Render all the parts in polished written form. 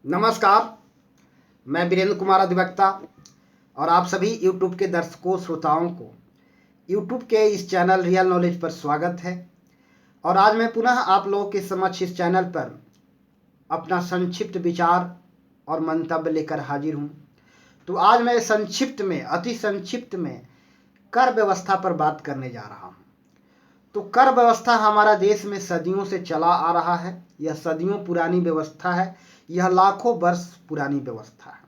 नमस्कार। मैं वीरेंद्र कुमार अधिवक्ता और आप सभी YouTube के दर्शकों श्रोताओं को YouTube के इस चैनल रियल नॉलेज पर स्वागत है। और आज मैं पुनः आप लोगों के समक्ष इस चैनल पर अपना संक्षिप्त विचार और मंतव्य लेकर हाजिर हूँ। तो आज मैं अति संक्षिप्त में कर व्यवस्था पर बात करने जा रहा हूँ। तो कर व्यवस्था हमारा देश में सदियों से चला आ रहा है। यह सदियों पुरानी व्यवस्था है। यह लाखों वर्ष पुरानी व्यवस्था है।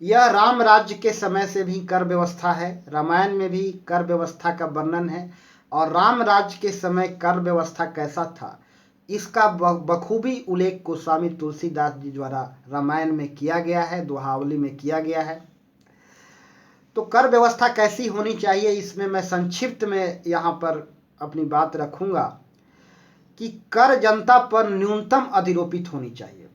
यह राम राज्य के समय से भी कर व्यवस्था है। रामायण में भी कर व्यवस्था का वर्णन है और राम राज्य के समय कर व्यवस्था कैसा था इसका बखूबी उल्लेख गोस्वामी तुलसीदास जी द्वारा रामायण में किया गया है, दोहावली में किया गया है। तो कर व्यवस्था कैसी होनी चाहिए इसमें मैं संक्षिप्त में यहाँ पर अपनी बात रखूंगा कि कर जनता पर न्यूनतम अधिरोपित होनी चाहिए,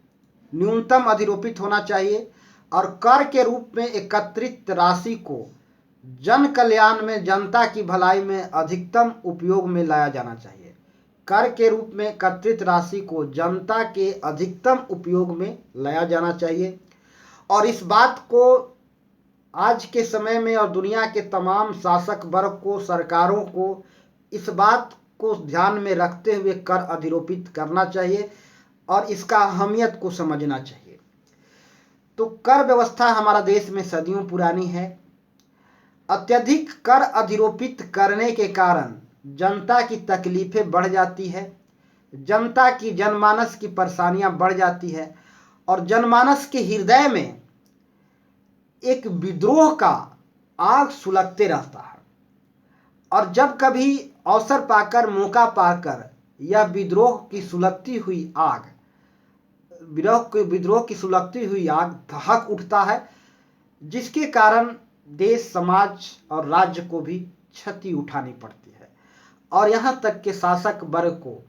न्यूनतम अधिरोपित होना चाहिए और कर के रूप में एकत्रित राशि को जन कल्याण में, जनता की भलाई में अधिकतम उपयोग में लाया जाना चाहिए। कर के रूप में एकत्रित राशि को जनता के अधिकतम उपयोग में लाया जाना चाहिए। और इस बात को आज के समय में और दुनिया के तमाम शासक वर्ग को, सरकारों को इस बात को ध्यान में रखते हुए कर अधिरोपित करना चाहिए और इसका अहमियत को समझना चाहिए। तो कर व्यवस्था हमारा देश में सदियों पुरानी है। अत्यधिक कर अधिरोपित करने के कारण जनता की तकलीफें बढ़ जाती है, जनता की जनमानस की परेशानियां बढ़ जाती है और जनमानस के हृदय में एक विद्रोह का आग सुलगते रहता है। और जब कभी अवसर पाकर, मौका पाकर यह विद्रोह की सुलगती हुई आग दहक उठता है, जिसके कारण देश, समाज और राज्य को भी क्षति उठानी पड़ती है और यहाँ तक के शासक वर्ग को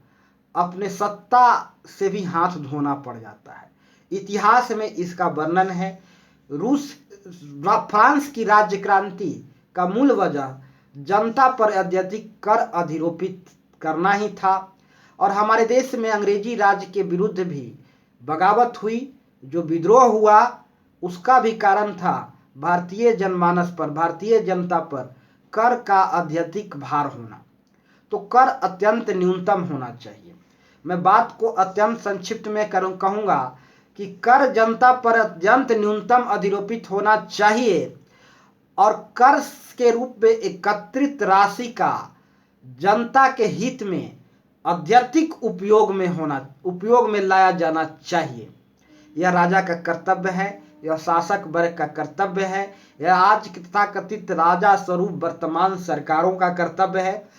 अपने सत्ता से भी हाथ धोना पड़ जाता है। इतिहास में इसका वर्णन है। फ्रांस की राज्य क्रांति का मूल वजह जनता पर अत्यधिक कर अधिरोपित करना ही था और हमारे देश में अंग्रेजी राज के विरुद्ध भी बगावत हुई। जो विद्रोह हुआ उसका भी कारण था भारतीय जनमानस पर, भारतीय जनता पर कर का अत्यधिक भार होना। तो कर अत्यंत न्यूनतम होना चाहिए। मैं बात को अत्यंत संक्षिप्त में कहूंगा कि कर जनता पर अत्यंत न्यूनतम अधिरोपित होना चाहिए और कर के रूप में एकत्रित राशि का जनता के हित में अत्यधिक उपयोग में लाया जाना चाहिए। यह राजा का कर्तव्य है, यह शासक वर्ग का कर्तव्य है, यह आज की तथाकथित राजा स्वरूप वर्तमान सरकारों का कर्तव्य है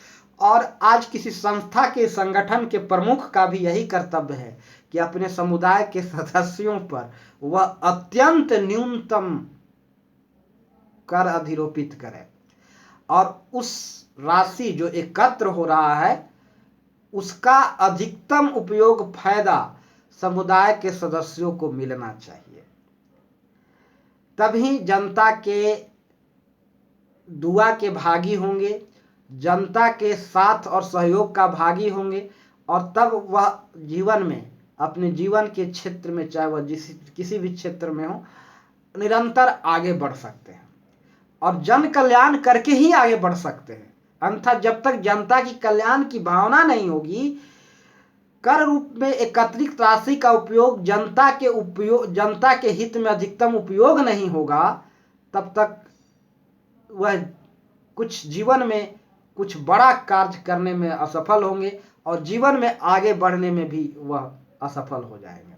और आज किसी संस्था के, संगठन के प्रमुख का भी यही कर्तव्य है कि अपने समुदाय के सदस्यों पर वह अत्यंत न्यूनतम कर अधिरोपित करें और उस राशि जो एकत्र हो रहा है उसका अधिकतम उपयोग, फायदा समुदाय के सदस्यों को मिलना चाहिए। तभी जनता के दुआ के भागी होंगे, जनता के साथ और सहयोग का भागी होंगे और तब वह जीवन में, अपने जीवन के क्षेत्र में, चाहे वह किसी भी क्षेत्र में हो, निरंतर आगे बढ़ सकते हैं और जन कल्याण करके ही आगे बढ़ सकते हैं। अन्यथा जब तक जनता की कल्याण की भावना नहीं होगी, कर रूप में एकत्रित राशि का उपयोग जनता के हित में अधिकतम उपयोग नहीं होगा, तब तक वह जीवन में कुछ बड़ा कार्य करने में असफल होंगे और जीवन में आगे बढ़ने में भी वह असफल हो जाएंगे।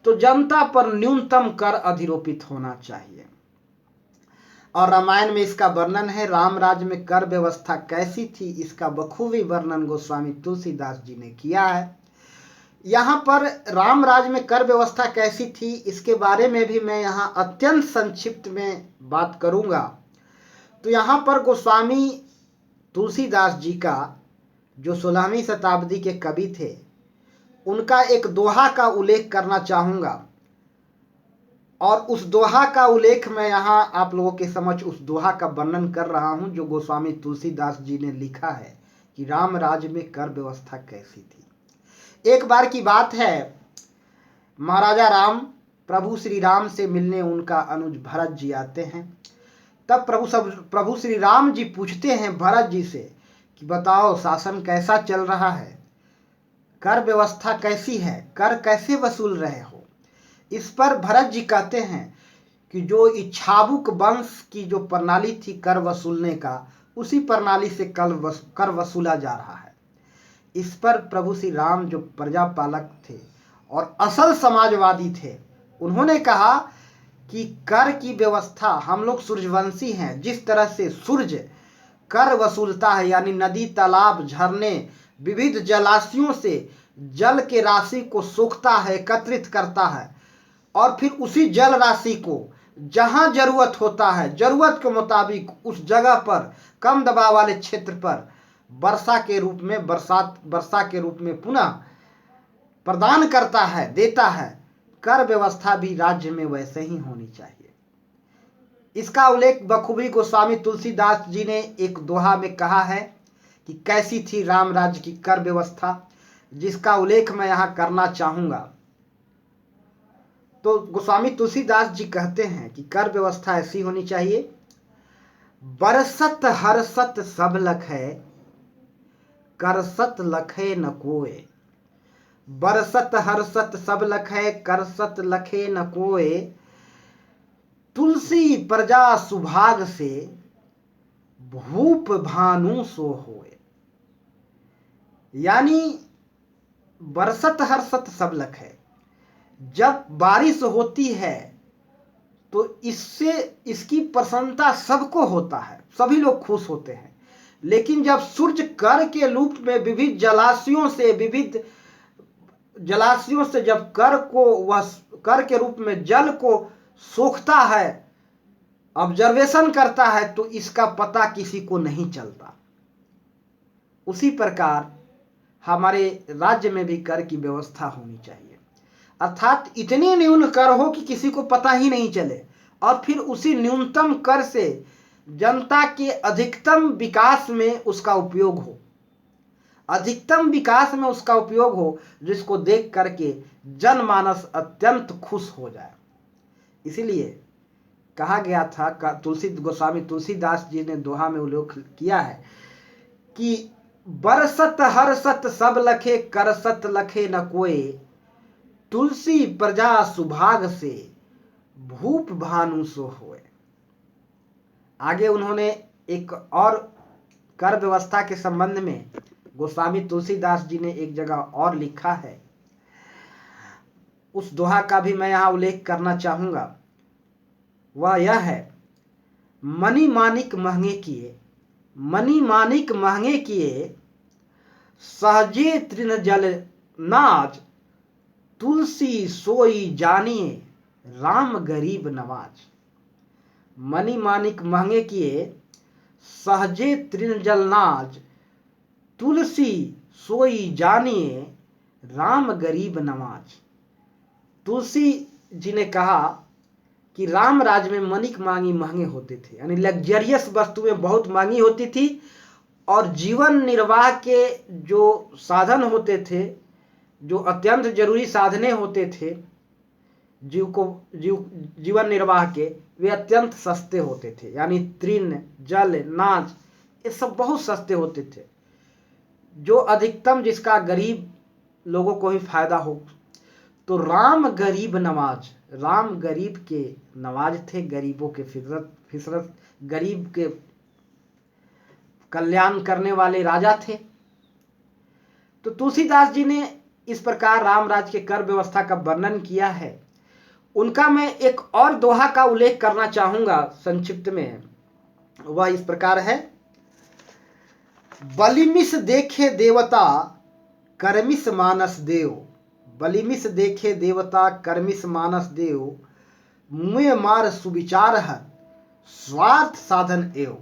तो जनता पर न्यूनतम कर अधिरोपित होना चाहिए और रामायण में इसका वर्णन है। राम राज्य में कर व्यवस्था कैसी थी इसका बखूबी वर्णन गोस्वामी तुलसीदास जी ने किया है। यहाँ पर राम राज्य में कर व्यवस्था कैसी थी इसके बारे में भी मैं यहाँ अत्यंत संक्षिप्त में बात करूंगा। तो यहाँ पर गोस्वामी तुलसीदास जी का, जो 16वीं शताब्दी के कवि थे, उनका एक दोहा का उल्लेख करना चाहूंगा और उस दोहा का उल्लेख मैं यहाँ आप लोगों के समक्ष उस दोहा का वर्णन कर रहा हूँ जो गोस्वामी तुलसीदास जी ने लिखा है कि राम राज्य में कर व्यवस्था कैसी थी। एक बार की बात है महाराजा राम प्रभु श्री राम से मिलने उनका अनुज भरत जी आते हैं। तब प्रभु श्री राम जी पूछते हैं भरत जी से कि बताओ शासन कैसा चल रहा है, कर व्यवस्था कैसी है, कर कैसे वसूल रहे हो। इस पर भरत जी कहते हैं कि जो इच्छाबुक वंश की जो प्रणाली थी कर वसूलने का, उसी प्रणाली से कर वसूला जा रहा है। इस पर प्रभु श्री राम जो प्रजापालक थे और असल समाजवादी थे, उन्होंने कहा कि कर की व्यवस्था, हम लोग सूर्यवंशी हैं, जिस तरह से सूर्य कर वसूलता है, यानी नदी, तालाब, झरने, विविध जलाशयों से जल के राशि को सोखता है, एकत्रित करता है और फिर उसी जल राशि को जहां जरूरत होता है, जरूरत के मुताबिक उस जगह पर, कम दबाव वाले क्षेत्र पर वर्षा के रूप में पुनः प्रदान करता है, देता है। कर व्यवस्था भी राज्य में वैसे ही होनी चाहिए। इसका उल्लेख बखूबी गोस्वामी तुलसीदास जी ने एक दोहा में कहा है कि कैसी थी राम राज्य की कर व्यवस्था, जिसका उल्लेख मैं यहाँ करना चाहूंगा। तो गोस्वामी तुलसीदास जी कहते हैं कि कर व्यवस्था ऐसी होनी चाहिए, बरसत हरसत सब लखै, करसत लखे न कोय। बरसत हरसत सब लखै, करसत लखे न कोय। तुलसी प्रजा सुभाग से, भूप भानु सो होए। यानी बरसत हरसत सब लखै, जब बारिश होती है तो इसकी प्रसन्नता सबको होता है, सभी लोग खुश होते हैं। लेकिन जब सूर्य कर के रूप में विविध जलाशयों से जब कर के रूप में जल को सोखता है, ऑब्जर्वेशन करता है, तो इसका पता किसी को नहीं चलता। उसी प्रकार हमारे राज्य में भी कर की व्यवस्था होनी चाहिए, अर्थात इतनी न्यून कर हो कि किसी को पता ही नहीं चले, और फिर उसी न्यूनतम कर से जनता के अधिकतम विकास में उसका उपयोग हो, जिसको देख करके जनमानस अत्यंत खुश हो जाए। इसीलिए कहा गया था, गोस्वामी तुलसीदास जी ने दोहा में उल्लेख किया है कि बरसत हरसत सब लखे, करसत लखे न कोय। तुलसी प्रजा सुभाग से, भूप भानु सो होए। आगे उन्होंने एक और कर व्यवस्था के संबंध में गोस्वामी तुलसीदास जी ने एक जगह और लिखा है, उस दोहा का भी मैं यहाँ उल्लेख करना चाहूंगा। वह यह है, मणि माणिक महंगे किए, सहजे तृण जल नाज। तुलसी सोई जानिए, राम गरीब नवाज। मणि माणिक महंगे किए, सहजे तृण जल नाज। तुलसी सोई जानिए, राम गरीब नवाज। तुलसी जी ने कहा कि राम राज्य में मणिक मांगी महंगे होते थे, यानी लग्जरियस वस्तुएं बहुत महंगी होती थी, और जीवन निर्वाह के जो साधन होते थे, जो अत्यंत जरूरी साधने होते थे जीवन निर्वाह के, वे अत्यंत सस्ते होते थे। यानी तृण, जल, नाज, ये सब बहुत सस्ते होते थे, जो अधिकतम जिसका गरीब लोगों को ही फायदा हो। तो राम गरीब नवाज, राम गरीब के नवाज थे, गरीबों के फितरत, गरीब के कल्याण करने वाले राजा थे। तो तुलसीदास जी ने इस प्रकार राम राज्य के कर व्यवस्था का वर्णन किया है। उनका मैं एक और दोहा का उल्लेख करना चाहूंगा संक्षिप्त में। वह इस प्रकार है, बलिमिस देखे देवता, कर्मिस मानस देव। बलिमिस देखे देवता, कर्मिस मानस देव। मुए मार सुविचार है, स्वार्थ साधन एव।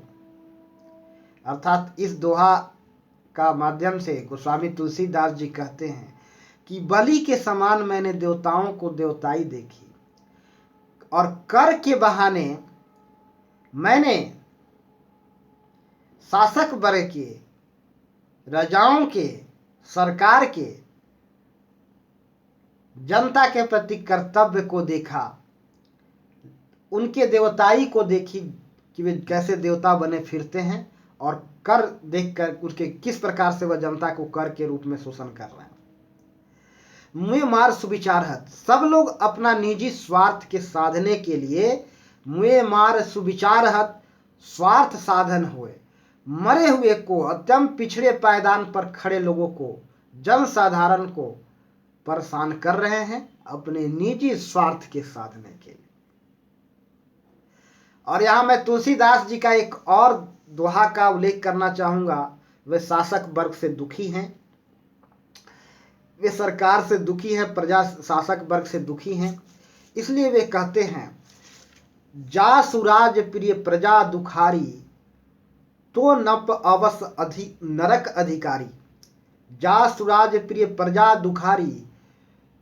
अर्थात इस दोहा का माध्यम से गोस्वामी तुलसीदास जी कहते हैं कि बलि के समान मैंने देवताओं को देवताई देखी, और कर के बहाने मैंने शासक वर्ग के, राजाओं के, सरकार के जनता के प्रति कर्तव्य को देखा, उनके देवताई को देखी कि वे कैसे देवता बने फिरते हैं, और कर देखकर उसके किस प्रकार से वह जनता को कर के रूप में शोषण कर रहे हैं। मुँह मार सुविचारहत, सब लोग अपना निजी स्वार्थ के साधने के लिए मुँह मार सुविचारहत स्वार्थ साधन हुए, मरे हुए को, अत्यंत पिछड़े पायदान पर खड़े लोगों को, जनसाधारण को परेशान कर रहे हैं अपने निजी स्वार्थ के साधने के लिए। और यहां मैं तुलसीदास जी का एक और दोहा का उल्लेख करना चाहूंगा। वे शासक वर्ग से दुखी हैं, वे सरकार से दुखी हैं, प्रजा शासक वर्ग से दुखी हैं, इसलिए वे कहते हैं, जा सुराज प्रिय प्रजा दुखारी, तो नप अवस नरक अधिकारी। जा सुराज प्रिय प्रजा दुखारी,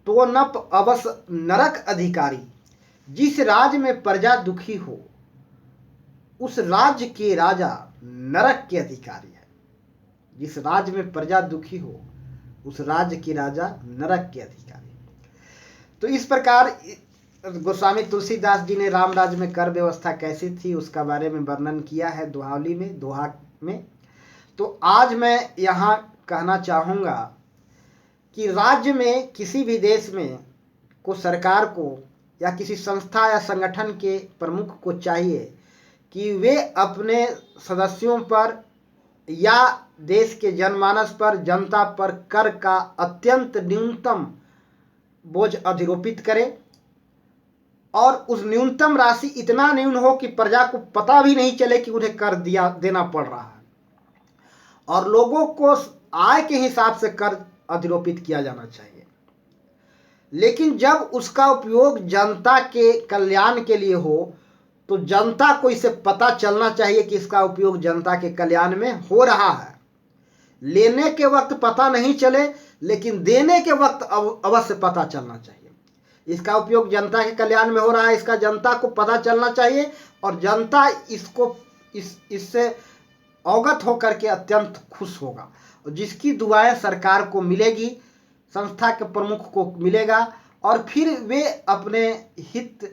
तो नप अवस नरक अधिकारी। जिस राज्य में प्रजा दुखी हो उस राज्य के राजा नरक के अधिकारी है। जिस राज्य में प्रजा दुखी हो उस राज्य के राजा नरक के अधिकारी। तो इस प्रकार गोस्वामी तुलसीदास जी ने राम राज्य में कर व्यवस्था कैसी थी उसका बारे में वर्णन किया है दोहावली में, दोहा में। तो आज मैं यहाँ कहना चाहूँगा कि राज्य में, किसी भी देश में को सरकार को या किसी संस्था या संगठन के प्रमुख को चाहिए कि वे अपने सदस्यों पर या देश के जनमानस पर, जनता पर कर का अत्यंत न्यूनतम बोझ अधिरोपित करें, और उस न्यूनतम राशि इतना न्यून हो कि प्रजा को पता भी नहीं चले कि उन्हें कर देना पड़ रहा है, और लोगों को आय के हिसाब से कर अधिरोपित किया जाना चाहिए। लेकिन जब उसका उपयोग जनता के कल्याण के लिए हो तो जनता को इसे पता चलना चाहिए कि इसका उपयोग जनता के कल्याण में हो रहा है। लेने के वक्त पता नहीं चले, लेकिन देने के वक्त अवश्य पता चलना चाहिए। इसका उपयोग जनता के कल्याण में हो रहा है, इसका जनता को पता चलना चाहिए, और जनता इससे अवगत होकर के अत्यंत खुश होगा, और जिसकी दुआएं सरकार को मिलेगी, संस्था के प्रमुख को मिलेगा, और फिर वे अपने हित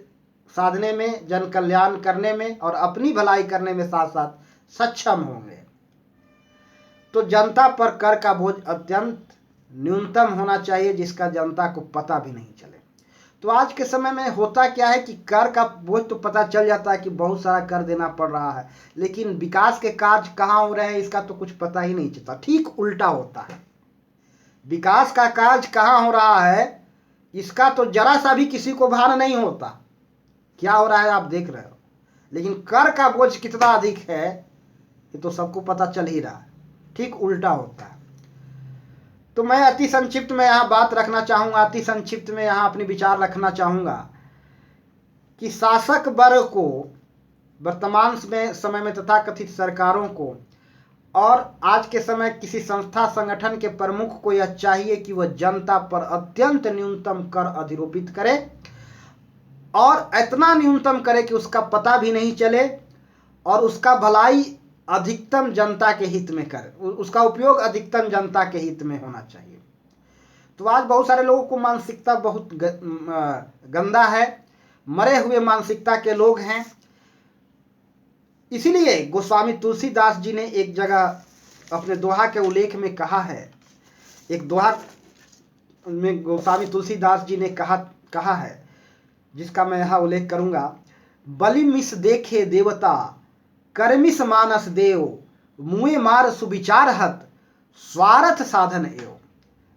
साधने में, जन कल्याण करने में और अपनी भलाई करने में साथ साथ सक्षम होंगे। तो जनता पर कर का बोझ अत्यंत न्यूनतम होना चाहिए, जिसका जनता को पता भी नहीं चले। तो आज के समय में होता क्या है कि कर का बोझ तो पता चल जाता है कि बहुत सारा कर देना पड़ रहा है, लेकिन विकास के कार्य कहाँ हो रहे हैं इसका तो कुछ पता ही नहीं चलता। ठीक उल्टा होता है, विकास का कार्य कहाँ हो रहा है इसका तो जरा सा भी किसी को भान नहीं होता। क्या हो रहा है आप देख रहे हो, लेकिन कर का बोझ कितना अधिक है ये तो सबको पता चल ही रहा है। ठीक उल्टा होता है। तो मैं अति संक्षिप्त में यहाँ बात रखना चाहूँगा, अति संक्षिप्त में यहाँ अपनी विचार रखना चाहूँगा कि शासक वर्ग को वर्तमान समय में तथाकथित सरकारों को और आज के समय किसी संस्था संगठन के प्रमुख को यह चाहिए कि वह जनता पर अत्यंत न्यूनतम कर अधिरोपित करे, और इतना न्यूनतम करे कि उसका पता भी नहीं चले, और उसका भलाई अधिकतम जनता के हित में करे, उसका उपयोग अधिकतम जनता के हित में होना चाहिए। तो आज बहुत सारे लोगों को मानसिकता बहुत गंदा है, मरे हुए मानसिकता के लोग हैं। इसीलिए गोस्वामी तुलसीदास जी ने एक जगह अपने दोहा के उल्लेख में कहा है, एक दोहा में गोस्वामी तुलसीदास जी ने कहा है, जिसका मैं यहाँ उल्लेख करूँगा। बलि मिस देखे देवता, कर्मिस मानस देव, मुँह मार सुविचार हत, स्वार्थ साधन एव।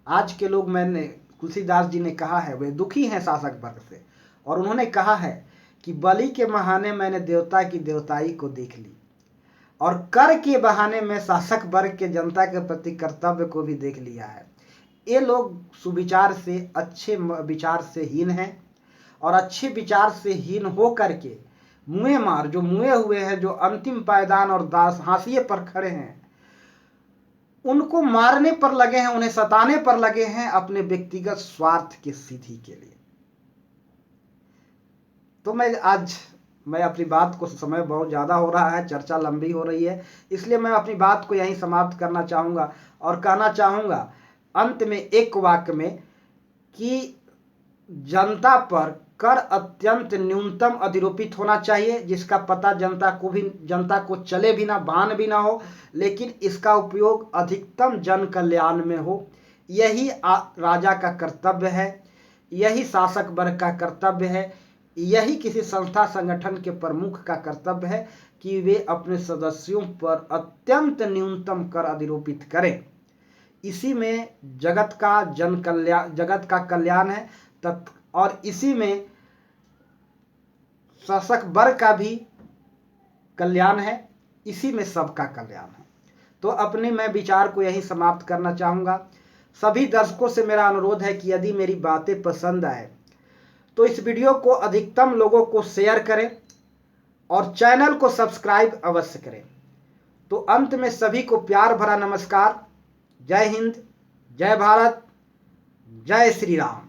आज के लोग, मैंने तुलसीदास जी ने कहा है, वे दुखी हैं शासक वर्ग से, और उन्होंने कहा है कि बलि के बहाने मैंने देवता की देवताई को देख ली, और कर के बहाने में शासक वर्ग के जनता के प्रति कर्तव्य को भी देख लिया है। ये लोग सुविचार से, अच्छे विचार से हीन हैं, और अच्छे विचार से हीन हो करके मुँह मार, जो मुए हुए हैं, जो अंतिम पायदान और दास हाशिए पर खड़े हैं, उनको मारने पर लगे हैं, उन्हें सताने पर लगे हैं अपने व्यक्तिगत स्वार्थ की सिद्धि के लिए। तो मैं अपनी बात को, समय बहुत ज़्यादा हो रहा है, चर्चा लंबी हो रही है, इसलिए मैं अपनी बात को यहीं समाप्त करना चाहूँगा और कहना चाहूँगा अंत में एक वाक्य में कि जनता पर कर अत्यंत न्यूनतम अधिरोपित होना चाहिए, जिसका पता जनता को चले भी ना, भान भी ना हो, लेकिन इसका उपयोग अधिकतम जन कल्याण में हो। यही राजा का कर्तव्य है, यही शासक वर्ग का कर्तव्य है, यही किसी संस्था संगठन के प्रमुख का कर्तव्य है कि वे अपने सदस्यों पर अत्यंत न्यूनतम कर अधिरोपित करें। इसी में जगत का कल्याण है, और इसी में शासक वर्ग का भी कल्याण है, इसी में सबका कल्याण है। तो अपने मैं विचार को यही समाप्त करना चाहूँगा। सभी दर्शकों से मेरा अनुरोध है कि यदि मेरी बातें पसंद आए तो इस वीडियो को अधिकतम लोगों को शेयर करें और चैनल को सब्सक्राइब अवश्य करें। तो अंत में सभी को प्यार भरा नमस्कार। जय हिंद, जय भारत, जय श्री राम।